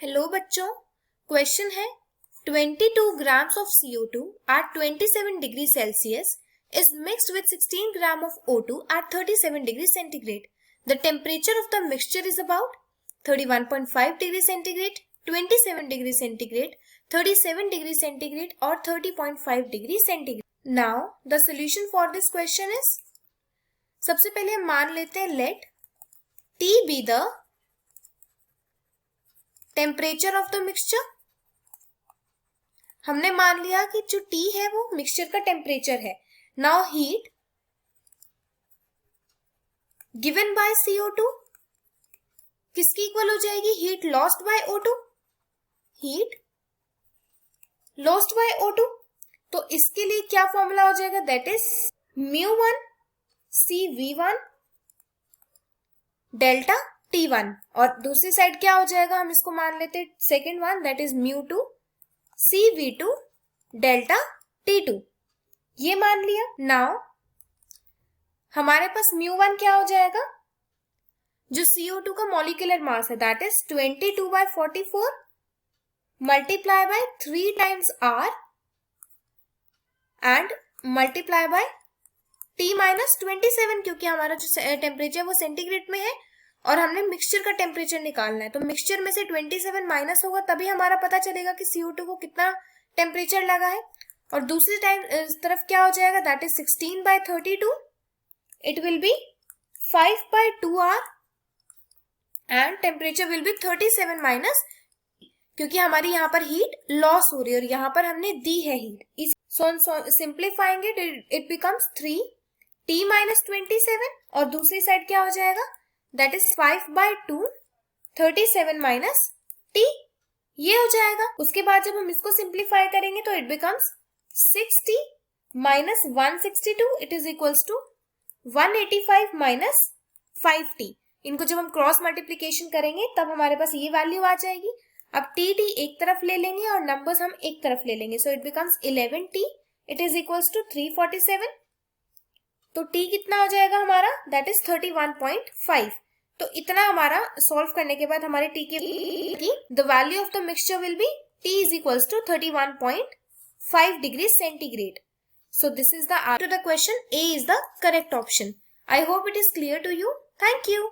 Hello बच्चों, question है 22 grams of CO2 at 27 degree Celsius is mixed with 16 gram of O2 at 37 degree centigrade. The temperature of the mixture is about 31.5 degree centigrade, 27 degree centigrade, 37 degree centigrade or 30.5 degree centigrade. Now the solution for this question is, सबसे पहले हम मान लेते हैं let T be the temperature of the mixture. हमने मान लिया कि जो T है वो मिक्सचर का टेम्परेचर है। Now heat given by CO2 किसकी इक्वल हो जाएगी? Heat lost by O2, heat lost by O2। तो इसके लिए क्या फॉर्मूला हो जाएगा? That is μ1 CV1 delta T1 और दूसरी साइड क्या हो जाएगा? हम इसको मान लेते हैं second one, that is μ2 CV2 delta T2। ये मान लिया। नाउ हमारे पास μ1 क्या हो जाएगा? जो CO2 का मॉलिक्यूलर मास है that is 22/44 multiply by 3 times R and multiply by T-27, क्योंकि हमारा जो टेम्परेचर वो सेंटीग्रेड में है और हमने मिक्सचर का टेम्परेचर निकालना है। तो मिक्सचर में से 27 माइनस होगा तभी हमारा पता चलेगा कि CO2 को कितना टेम्परेचर लगा है। और दूसरी तरफ क्या हो जाएगा? That is 16/32, it will be 5/2R and temperature will be 37 minus, क्योंकि हमारी यहाँ पर हीट लॉस हो रही है और यहाँ पर हमने दी है heat. Simplifying it becomes 3T-27 और दूसरी साइड क्या हो जाएगा? दैट इज 5/2 37 माइनस T, ये हो जाएगा। उसके बाद जब हम इसको सिंप्लीफाई करेंगे तो it becomes 6T minus 162, it is equals to 185 minus 5T। इनको जब हम क्रॉस मल्टीप्लीकेशन करेंगे तब हमारे पास ये वैल्यू आ जाएगी। अब TT एक तरफ ले लेंगे और नंबर्स हम एक तरफ ले लेंगे, so it becomes 11T, it is equals to 347। तो T कितना हो जाएगा हमारा? That is 31.5। तो इतना हमारा सॉल्व करने के बाद हमारे T की the value of the mixture will be T is equals to 31.5 degree centigrade. So this is the answer to the question. A is the correct option. I hope it is clear to you. Thank you.